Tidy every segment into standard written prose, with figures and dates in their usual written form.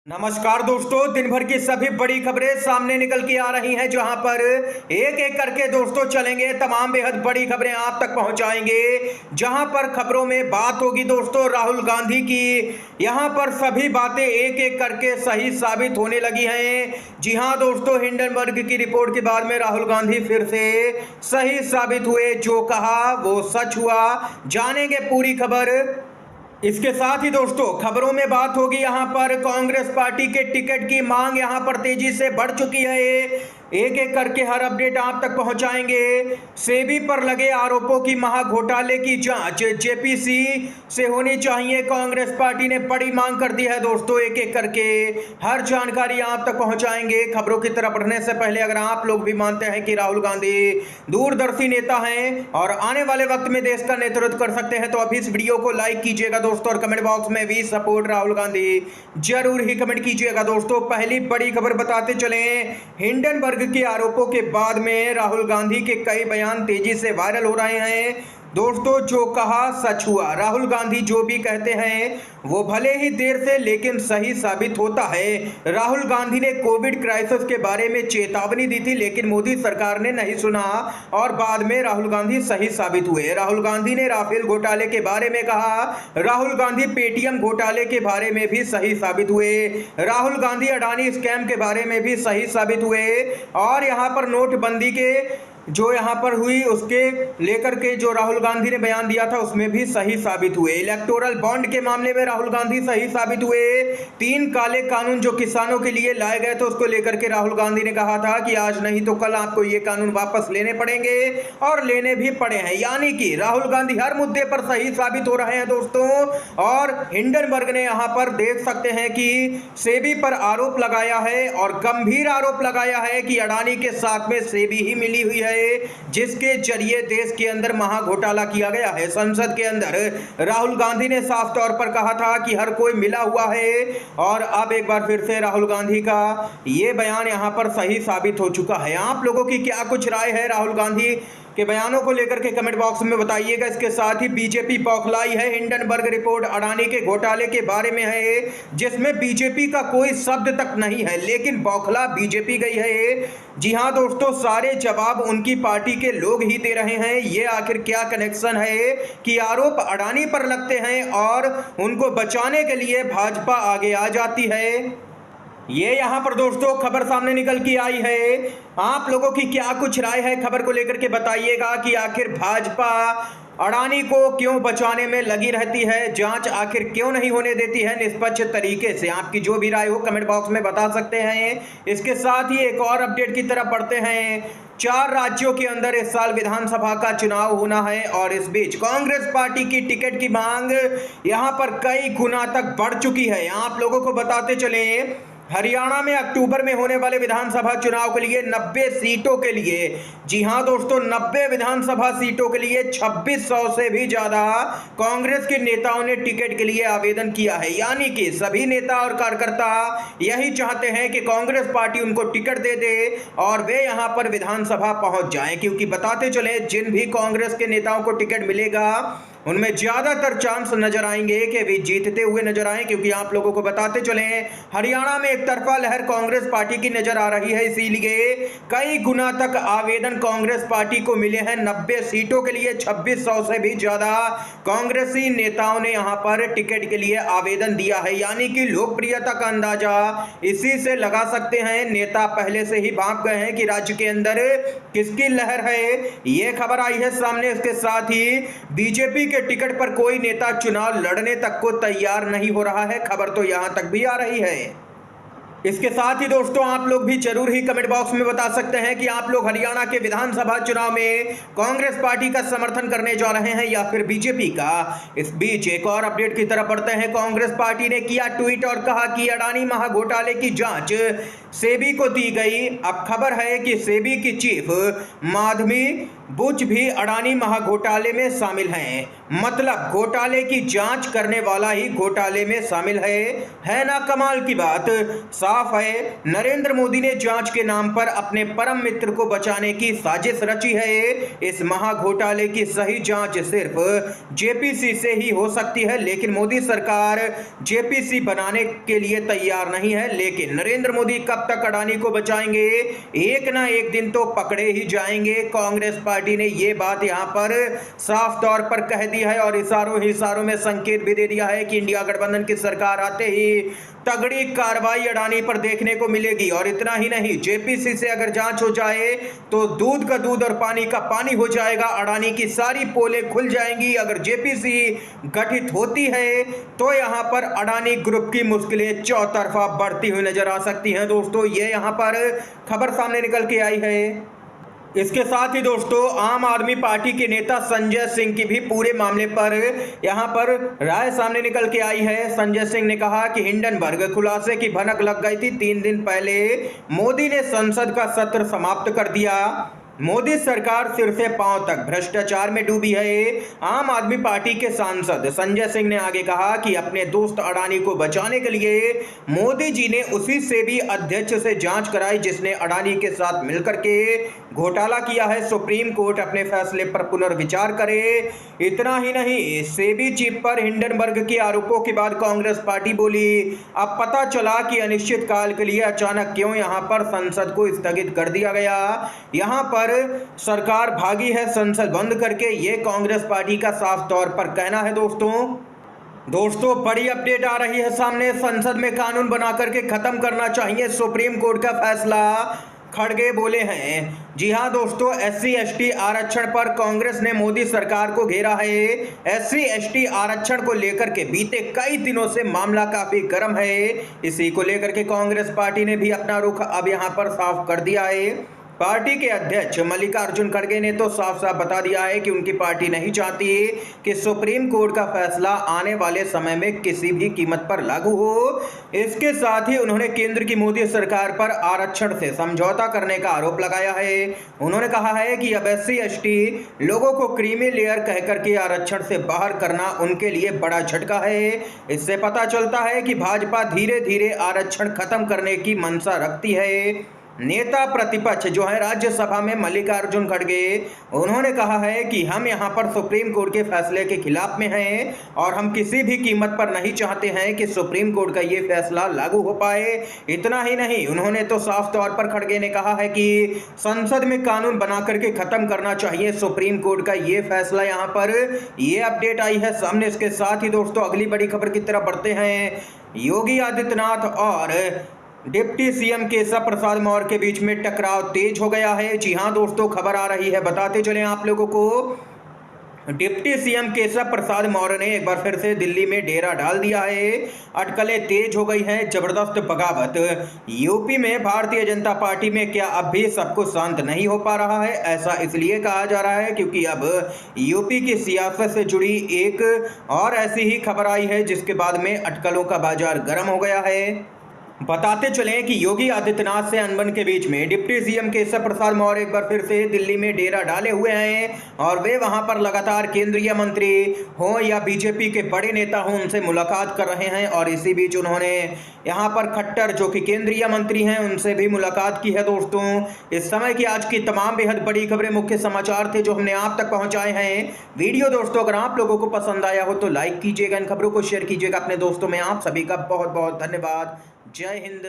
नमस्कार दोस्तों, दिन भर की सभी बड़ी खबरें सामने निकल के आ रही हैं, जहां पर एक एक करके दोस्तों चलेंगे। तमाम बेहद बड़ी खबरें आप तक पहुंचाएंगे, जहां पर खबरों में बात होगी दोस्तों राहुल गांधी की। यहां पर सभी बातें एक एक करके सही साबित होने लगी हैं। जी हां दोस्तों, हिंडनबर्ग की रिपोर्ट के बाद में राहुल गांधी फिर से सही साबित हुए। जो कहा वो सच हुआ। जानेंगे पूरी खबर। इसके साथ ही दोस्तों खबरों में बात होगी। यहां पर कांग्रेस पार्टी के टिकट की मांग यहां पर तेजी से बढ़ चुकी है। एक एक करके हर अपडेट आप तक पहुंचाएंगे। सेबी पर लगे आरोपों की महाघोटाले की जांच जेपीसी से होनी चाहिए। कांग्रेस पार्टी ने बड़ी मांग कर दी है दोस्तों। एक एक करके हर जानकारी आप तक पहुंचाएंगे। खबरों की तरफ बढ़ने से पहले अगर आप लोग भी मानते हैं कि राहुल गांधी दूरदर्शी नेता हैं और आने वाले वक्त में देश का नेतृत्व कर सकते हैं, तो अभी इस वीडियो को लाइक कीजिएगा दोस्तों, और कमेंट बॉक्स में भी सपोर्ट राहुल गांधी जरूर ही कमेंट कीजिएगा दोस्तों। पहली बड़ी खबर बताते चले। हिंडनबर्ग के आरोपों के बाद में राहुल गांधी के कई बयान तेजी से वायरल हो रहे हैं दोस्तों। जो कहा सच हुआ। राहुल गांधी जो भी कहते हैं वो भले ही देर से लेकिन सही साबित होता है। राहुल गांधी ने कोविड क्राइसिस के बारे में चेतावनी दी थी, लेकिन मोदी सरकार ने नहीं सुना और बाद में राहुल गांधी सही साबित हुए। राहुल गांधी ने राफेल घोटाले के बारे में कहा। राहुल गांधी पेटीएम घोटाले के बारे में भी सही साबित हुए। राहुल गांधी अडानी स्कैम के बारे में भी सही साबित हुए। और यहां पर नोटबंदी के जो यहां पर हुई उसके लेकर के जो राहुल गांधी ने बयान दिया था उसमें भी सही साबित हुए। इलेक्टोरल बॉन्ड के मामले में राहुल गांधी सही साबित हुए। 3 काले कानून जो किसानों के लिए लाए गए थे उसको लेकर के राहुल गांधी ने कहा था कि आज नहीं तो कल आपको ये कानून वापस लेने पड़ेंगे, और लेने भी पड़े हैं। यानी कि राहुल गांधी हर मुद्दे पर सही साबित हो रहे हैं दोस्तों। और हिंडनबर्ग ने यहां पर देख सकते हैं कि सेबी पर आरोप लगाया है, और गंभीर आरोप लगाया है कि अडानी के साथ में सेबी ही मिली हुई है, जिसके जरिए देश के अंदर महाघोटाला किया गया है। संसद के अंदर राहुल गांधी ने साफ तौर पर कहा था कि हर कोई मिला हुआ है, और अब एक बार फिर से राहुल गांधी का यह बयान यहां पर सही साबित हो चुका है। आप लोगों की क्या कुछ राय है राहुल गांधी के बयानों को लेकर के कमेंट बॉक्स में बताइएगा। इसके साथ ही बीजेपी बौखलाई है। हिंडनबर्ग रिपोर्ट अडानी के घोटाले के बारे में है, जिसमें बीजेपी का कोई शब्द तक नहीं है, लेकिन बौखला बीजेपी गई है। जी हां दोस्तों, सारे जवाब उनकी पार्टी के लोग ही दे रहे हैं। ये आखिर क्या कनेक्शन है कि आरोप अडानी पर लगते हैं और उनको बचाने के लिए भाजपा आगे आ जाती है। ये यहां पर दोस्तों खबर सामने निकल के आई है। आप लोगों की क्या कुछ राय है खबर को लेकर के बताइएगा कि आखिर भाजपा अडानी को क्यों बचाने में लगी रहती है, जांच आखिर क्यों नहीं होने देती है निष्पक्ष तरीके से। आपकी जो भी राय हो कमेंट बॉक्स में बता सकते हैं। इसके साथ ही एक और अपडेट की तरफ बढ़ते हैं। 4 राज्यों के अंदर इस साल विधानसभा का चुनाव होना है, और इस बीच कांग्रेस पार्टी की टिकट की मांग यहां पर कई गुना तक बढ़ चुकी है। आप लोगों को बताते चले, हरियाणा में अक्टूबर में होने वाले विधानसभा चुनाव के लिए 90 सीटों के लिए, जी हां दोस्तों 90 विधानसभा सीटों के लिए 2600 से भी ज्यादा कांग्रेस के नेताओं ने टिकट के लिए आवेदन किया है। यानी कि सभी नेता और कार्यकर्ता यही चाहते हैं कि कांग्रेस पार्टी उनको टिकट दे दे और वे यहां पर विधानसभा पहुंच जाएं, क्योंकि बताते चले जिन भी कांग्रेस के नेताओं को टिकट मिलेगा उनमें ज्यादातर चांस नजर आएंगे कि वे जीतते हुए नजर आए। क्योंकि आप लोगों को बताते चले हरियाणा में एक तरफा लहर कांग्रेस पार्टी की नजर आ रही है, इसीलिए कई गुना तक आवेदन कांग्रेस पार्टी को मिले हैं। 90 सीटों के लिए 2600 से भी ज्यादा कांग्रेसी नेताओं ने यहां पर टिकट के लिए आवेदन दिया है। यानी कि लोकप्रियता का अंदाजा इसी से लगा सकते हैं। नेता पहले से ही भाप गए हैं कि राज्य के अंदर किसकी लहर है। यह खबर आई है सामने। इसके साथ ही बीजेपी के टिकट पर कोई नेता चुनाव लड़ने तक को तैयार नहीं हो रहा है। खबर तो यहां तक भी आ रही है। इसके साथ ही दोस्तों आप लोग भी जरूर ही कमेंट बॉक्स में बता सकते हैं कि आप लोग हरियाणा के विधानसभा चुनाव में कांग्रेस पार्टी का समर्थन करने जा रहे हैं या फिर बीजेपी का। इस बीच एक और अपडेट की तरफ बढ़ते हैं। कांग्रेस पार्टी ने किया ट्वीट और कहा कि अडानी महाघोटाले की जांच सेबी को दी गई। अब खबर है कि सेबी की चीफ माधवी बुच भी अडानी महाघोटाले में शामिल हैं। मतलब घोटाले की जांच करने वाला ही घोटाले में शामिल है ना कमाल की बात। साफ है, नरेंद्र मोदी ने जांच के नाम पर अपने परम मित्र को बचाने की साजिश रची है। इस महाघोटाले की सही जांच सिर्फ जेपीसी से ही हो सकती है, लेकिन मोदी सरकार जेपीसी बनाने के लिए तैयार नहीं है। लेकिन नरेंद्र मोदी कब तक अडानी को बचाएंगे? एक ना एक दिन तो पकड़े ही जाएंगे। कांग्रेस पार्टी ने यह बात यहां पर साफ तौर पर कह दी है और इशारों में संकेत भी दे दिया है कि इंडिया गठबंधन की सरकार आते ही तगड़ी कार्रवाई अडानी पर देखने को मिलेगी। और इतना ही नहीं, जेपीसी से अगर जांच हो जाए तो दूध का दूध और पानी का पानी हो जाएगा। अडानी की सारी पोलें खुल जाएंगी। अगर जेपीसी गठित होती है तो यहां पर अडानी ग्रुप की मुश्किलें चौतरफा बढ़ती हुई नजर आ सकती हैं। दोस्तों, ये यहां पर खबर सामने निकल के आई है। इसके साथ ही दोस्तों, आम आदमी पार्टी के नेता संजय सिंह की भी पूरे मामले पर यहां पर राय सामने निकल के आई है। संजय सिंह ने कहा कि हिंडनबर्ग खुलासे की भनक लग गई थी। 3 दिन पहले मोदी ने संसद का सत्र समाप्त कर दिया। मोदी सरकार सिर से पांव तक भ्रष्टाचार में डूबी है। आम आदमी पार्टी के सांसद संजय सिंह ने आगे कहा कि अपने दोस्त अडानी को बचाने के लिए मोदी जी ने उसी से भी अध्यक्ष से जांच कराई जिसने अडानी के साथ मिलकर के घोटाला किया है। सुप्रीम कोर्ट अपने फैसले पर पुनर्विचार करे। इतना ही नहीं, सेबी चीफ पर हिंडनबर्ग के आरोपों के बाद कांग्रेस पार्टी बोली, अब पता चला कि अनिश्चित काल के लिए अचानक क्यों यहां पर संसद को स्थगित कर दिया गया। यहां पर सरकार भागी है संसद बंद करके, ये कांग्रेस पार्टी का साफ तौर पर कहना है। दोस्तों, बड़ी अपडेट आ रही है सामने। संसद में कानून बना करके खत्म करना चाहिए सुप्रीम कोर्ट का फैसला, खड़गे बोले हैं। जी हां दोस्तों, SC ST आरक्षण पर कांग्रेस ने मोदी सरकार को घेरा है। SC ST आरक्षण को लेकर के बीते कई दिनों से मामला काफी गर्म है। इसी को लेकर के कांग्रेस पार्टी ने भी अपना रुख अब यहां पर साफ कर दिया है। पार्टी के अध्यक्ष मल्लिकार्जुन खड़गे ने तो साफ साफ बता दिया है कि उनकी पार्टी नहीं चाहती कि सुप्रीम कोर्ट का फैसला आने वाले समय में किसी भी कीमत पर लागू हो। इसके साथ ही उन्होंने केंद्र की मोदी सरकार पर आरक्षण से समझौता करने का आरोप लगाया है। उन्होंने कहा है कि अब SC ST लोगों को क्रीमी लेयर कहकर के आरक्षण से बाहर करना उनके लिए बड़ा झटका है। इससे पता चलता है कि भाजपा धीरे धीरे आरक्षण खत्म करने की मंशा रखती है। नेता प्रतिपक्ष जो है राज्यसभा में मल्लिकार्जुन खड़गे, उन्होंने कहा है कि हम यहां पर सुप्रीम कोर्ट के फैसले के खिलाफ में हैं और हम किसी भी कीमत पर नहीं चाहते हैं कि सुप्रीम कोर्ट का ये फैसला लागू हो पाए। इतना ही नहीं, उन्होंने तो साफ तौर पर खड़गे ने कहा है कि संसद में कानून बना करके खत्म करना चाहिए सुप्रीम कोर्ट का ये फैसला। यहां पर ये अपडेट आई है सामने। इसके साथ ही दोस्तों, अगली बड़ी खबर की तरफ बढ़ते हैं। योगी आदित्यनाथ और डिप्टी सीएम केशव प्रसाद मौर्य के बीच में टकराव तेज हो गया है। जी हां दोस्तों, खबर आ रही है, बताते चलें आप लोगों को। डिप्टी सीएम केशव प्रसाद मौर्य ने एक बार फिर से दिल्ली में डेरा डाल दिया है। अटकलें तेज हो गई हैं, जबरदस्त बगावत। यूपी में भारतीय जनता पार्टी में क्या अब भी सब कुछ शांत नहीं हो पा रहा है? ऐसा इसलिए कहा जा रहा है क्योंकि अब यूपी की सियासत से जुड़ी एक और ऐसी ही खबर आई है जिसके बाद में अटकलों का बाजार गर्म हो गया है। बताते चलें कि योगी आदित्यनाथ से अनबन के बीच में डिप्टी सीएम केशव प्रसाद मौर्य एक बार फिर से दिल्ली में डेरा डाले हुए हैं और वे वहां पर लगातार केंद्रीय मंत्री हो या बीजेपी के बड़े नेता हो, उनसे मुलाकात कर रहे हैं। और इसी बीच उन्होंने यहां पर खट्टर जो कि केंद्रीय मंत्री हैं उनसे भी मुलाकात की है। दोस्तों, इस समय की आज की तमाम बेहद बड़ी खबरें, मुख्य समाचार थे जो हमने आप तक पहुंचाए हैं। वीडियो दोस्तों अगर आप लोगों को पसंद आया हो तो लाइक कीजिएगा, इन खबरों को शेयर कीजिएगा अपने दोस्तों में। आप सभी का बहुत बहुत धन्यवाद। जय हिंद,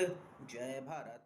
जय भारत।